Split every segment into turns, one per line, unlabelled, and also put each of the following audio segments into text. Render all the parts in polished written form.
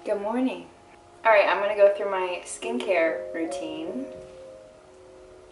Good morning. Alright, I'm gonna go through my skincare routine.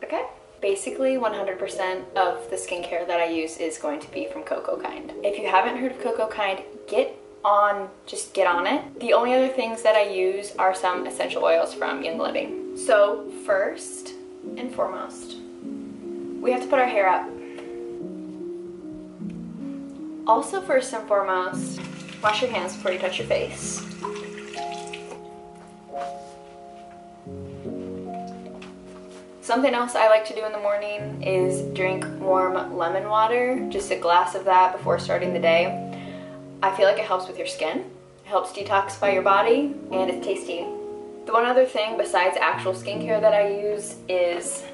Okay? Basically, 100% of the skincare that I use is going to be from Cocokind. If you haven't heard of Cocokind, just get on it. The only other things that I use are some essential oils from Young Living. So first and foremost, we have to put our hair up. Also, first and foremost, wash your hands before you touch your face. Something else I like to do in the morning is drink warm lemon water, just a glass of that before starting the day. I feel like it helps with your skin, it helps detoxify your body, and it's tasty. The one other thing besides actual skincare that I use is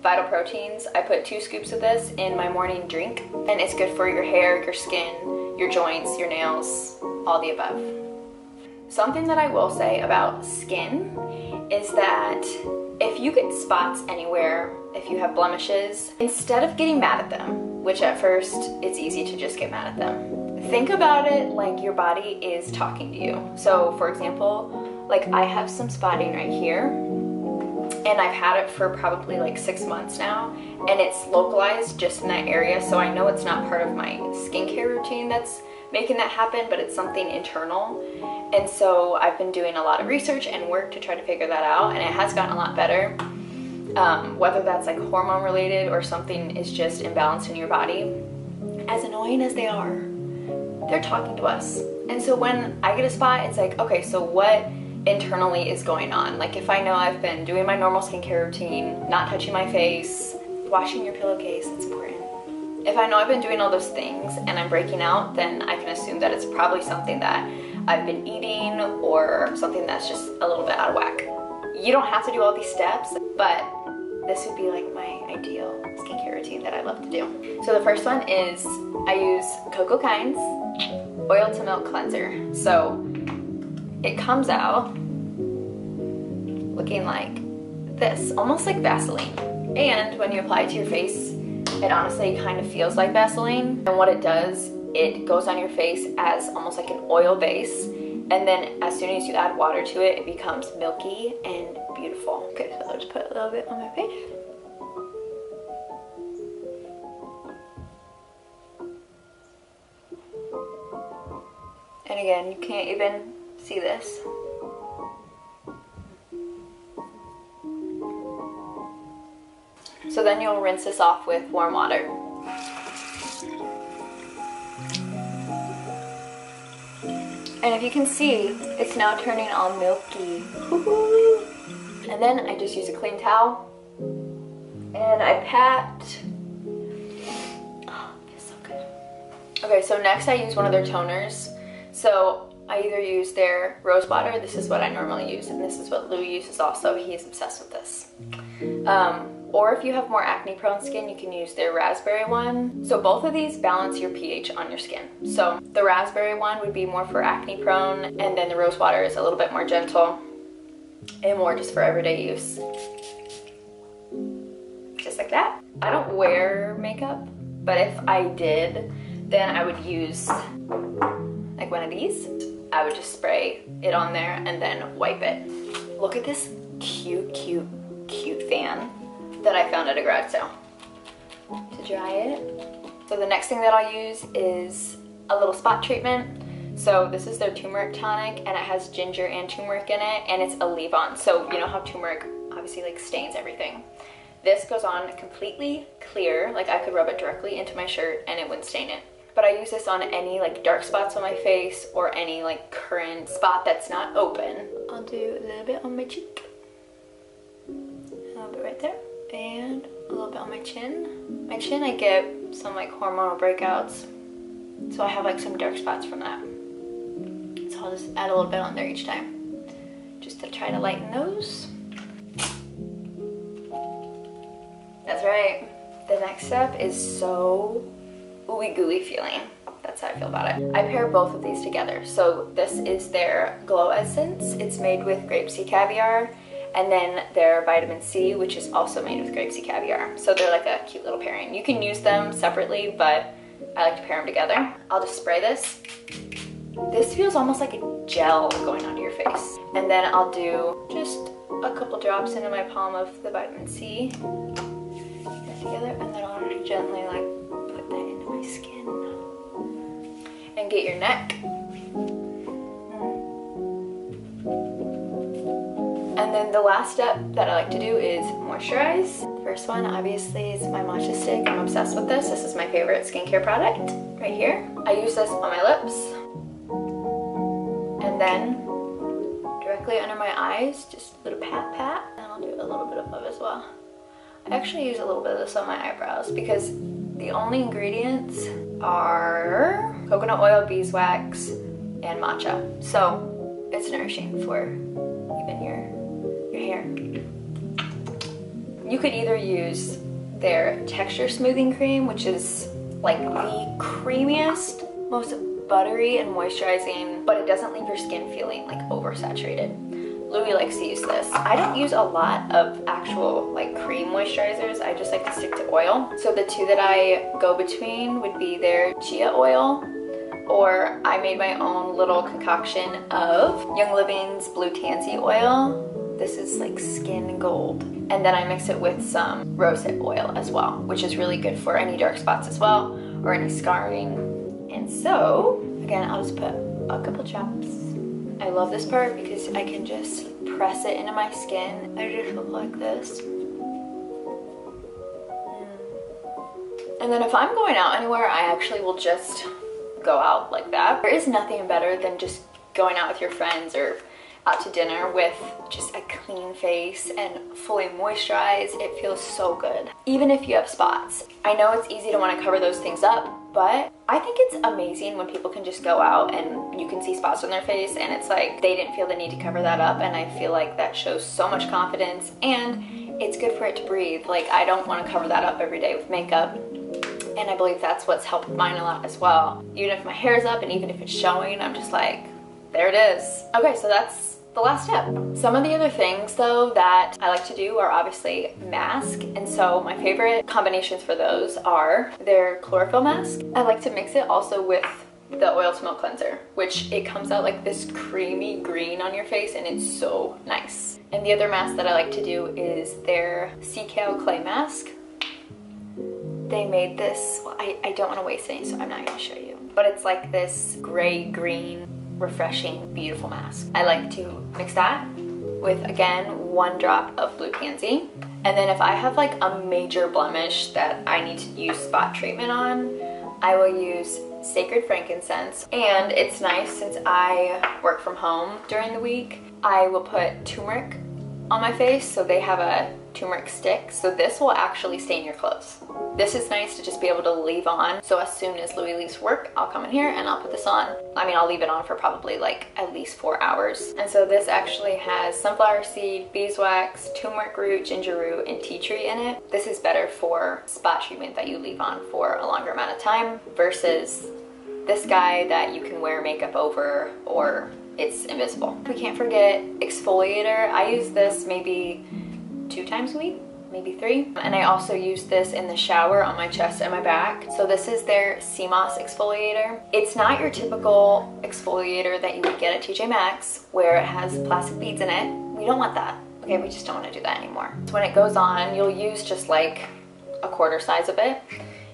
Vital Proteins. I put 2 scoops of this in my morning drink, and it's good for your hair, your skin, your joints, your nails, all the above. Something that I will say about skin is that if you get spots anywhere, if you have blemishes, instead of getting mad at them, which at first it's easy to just get mad at them, think about it like your body is talking to you. So for example, like I have some spotting right here, and I've had it for probably like 6 months now, and it's localized just in that area, so I know it's not part of my skincare routine that's making that happen, but it's something internal. And so I've been doing a lot of research and work to try to figure that out, and it has gotten a lot better. Whether that's like hormone related or something is just imbalanced in your body, as annoying as they are, they're talking to us. And so when I get a spot, it's like, okay, so what internally is going on? Like if I know I've been doing my normal skincare routine, not touching my face, washing your pillowcase, that's important. If I know I've been doing all those things and I'm breaking out, then I can assume that it's probably something that I've been eating or something that's just a little bit out of whack. You don't have to do all these steps, but this would be like my ideal skincare routine that I love to do. So the first one is I use Cocokind's Oil to Milk Cleanser. So it comes out looking like this, almost like Vaseline. And when you apply it to your face, it honestly kind of feels like Vaseline. And what it does, it goes on your face as almost like an oil base. And then as soon as you add water to it, it becomes milky and beautiful. Okay, so I'll just put a little bit on my face. And again, you can't even see this. So then you'll rinse this off with warm water. And if you can see, it's now turning all milky. And then I just use a clean towel and I pat. Oh, it feels so good. Okay, so next I use one of their toners. So I either use their rose water, this is what I normally use, and this is what Louis uses also, he is obsessed with this. Or if you have more acne prone skin, you can use their raspberry one. So both of these balance your pH on your skin. So the raspberry one would be more for acne prone, and then the rose water is a little bit more gentle and more just for everyday use. Just like that. I don't wear makeup, but if I did, then I would use like one of these. I would just spray it on there and then wipe it. Look at this cute fan that I found at a garage sale to dry it. So the next thing that I'll use is a little spot treatment. So this is their turmeric tonic, and it has ginger and turmeric in it, and it's a leave-on. So you know how turmeric obviously like stains everything. This goes on completely clear, like I could rub it directly into my shirt and it wouldn't stain it. But I use this on any like dark spots on my face or any like current spot that's not open. I'll do a little bit on my cheek, a little bit right there, and a little bit on my chin. My chin, I get some like hormonal breakouts, so I have like some dark spots from that. So I'll just add a little bit on there each time, just to try to lighten those. That's right. The next step is so ooey gooey feeling. That's how I feel about it. I pair both of these together. So this is their Glow Essence. It's made with grapeseed caviar, and then their vitamin C, which is also made with grapeseed caviar. So they're like a cute little pairing. You can use them separately, but I like to pair them together. I'll just spray this This feels almost like a gel going onto your face. And then I'll do just a couple drops into my palm of the vitamin C together, and then I'll gently like put that into my skin and get your neck. And then the last step that I like to do is moisturize. The first one obviously is my matcha stick. I'm obsessed with this. This is my favorite skincare product right here. I use this on my lips and then directly under my eyes, just a little pat pat, and I'll do a little bit above as well. I actually use a little bit of this on my eyebrows because the only ingredients are coconut oil, beeswax, and matcha. So it's nourishing for even your hair. You could either use their texture smoothing cream, which is like the creamiest, most buttery and moisturizing, but it doesn't leave your skin feeling like oversaturated. Louis likes to use this. I don't use a lot of actual like cream moisturizers. I just like to stick to oil. So the two that I go between would be their chia oil, or I made my own little concoction of Young Living's Blue Tansy oil. This is like skin gold. And then I mix it with some rosehip oil as well, which is really good for any dark spots as well, or any scarring. And so, again, I'll just put a couple drops. I love this part because I can just press it into my skin. I just look like this. And then if I'm going out anywhere, I actually will just go out like that. There is nothing better than just going out with your friends or out to dinner with just a clean face and fully moisturized. It feels so good. Even if you have spots. I know it's easy to want to cover those things up, but I think it's amazing when people can just go out and you can see spots on their face and it's like they didn't feel the need to cover that up, and I feel like that shows so much confidence and it's good for it to breathe. Like, I don't want to cover that up every day with makeup, and I believe that's what's helped mine a lot as well. Even if my hair's up and even if it's showing, I'm just like, there it is. Okay, so that's the last step. Some of the other things though that I like to do are obviously mask, and so my favorite combinations for those are their chlorophyll mask. I like to mix it also with the oil to milk cleanser, which it comes out like this creamy green on your face and it's so nice. And the other mask that I like to do is their sea kale clay mask. They made this, well, I don't want to waste any, so I'm not going to show you, but it's like this gray green refreshing, beautiful mask. I like to mix that with, again, 1 drop of Blue Tansy. And then if I have like a major blemish that I need to use spot treatment on, I will use Sacred Frankincense. And it's nice since I work from home during the week, I will put turmeric on my face. So they have a turmeric stick, so this will actually stain your clothes. This is nice to just be able to leave on. So as soon as Louis leaves work, I'll come in here and I'll put this on. I mean, I'll leave it on for probably like at least 4 hours. And so this actually has sunflower seed, beeswax, turmeric root, ginger root, and tea tree in it. This is better for spot treatment that you leave on for a longer amount of time versus this guy that you can wear makeup over or it's invisible. We can't forget exfoliator. I use this maybe 2 times a week, maybe 3. And I also use this in the shower on my chest and my back. So this is their Sea Moss exfoliator. It's not your typical exfoliator that you would get at TJ Maxx where it has plastic beads in it. We don't want that. Okay, we just don't want to do that anymore. So when it goes on, you'll use just like a 1/4 size of it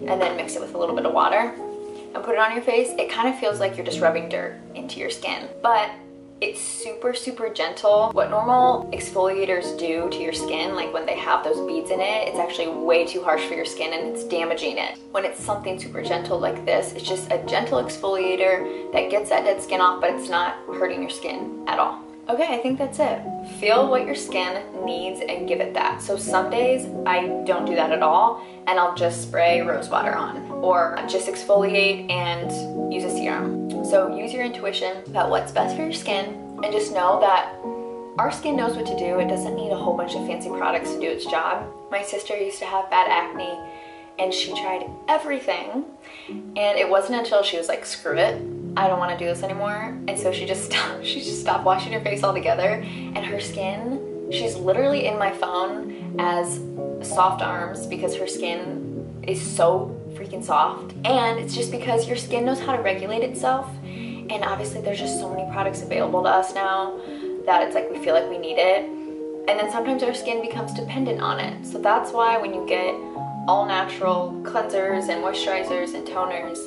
and then mix it with a little bit of water and put it on your face. It kind of feels like you're just rubbing dirt into your skin, but it's super, super gentle. What normal exfoliators do to your skin, like when they have those beads in it, it's actually way too harsh for your skin and it's damaging it. When it's something super gentle like this, it's just a gentle exfoliator that gets that dead skin off, but it's not hurting your skin at all. Okay, I think that's it. Feel what your skin needs and give it that. So some days I don't do that at all and I'll just spray rose water on or just exfoliate and use a serum. So use your intuition about what's best for your skin and just know that our skin knows what to do. It doesn't need a whole bunch of fancy products to do its job. My sister used to have bad acne and she tried everything and it wasn't until she was like, screw it, I don't want to do this anymore. And so she just stopped washing her face altogether, and her skin, she's literally in my phone as soft arms because her skin is so freaking soft. And it's just because your skin knows how to regulate itself. And obviously there's just so many products available to us now that it's like we feel like we need it. And then sometimes our skin becomes dependent on it. So that's why when you get all natural cleansers and moisturizers and toners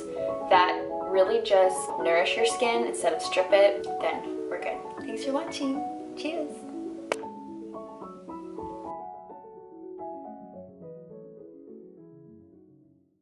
that really just nourish your skin instead of strip it, then we're good. Thanks for watching. Cheers.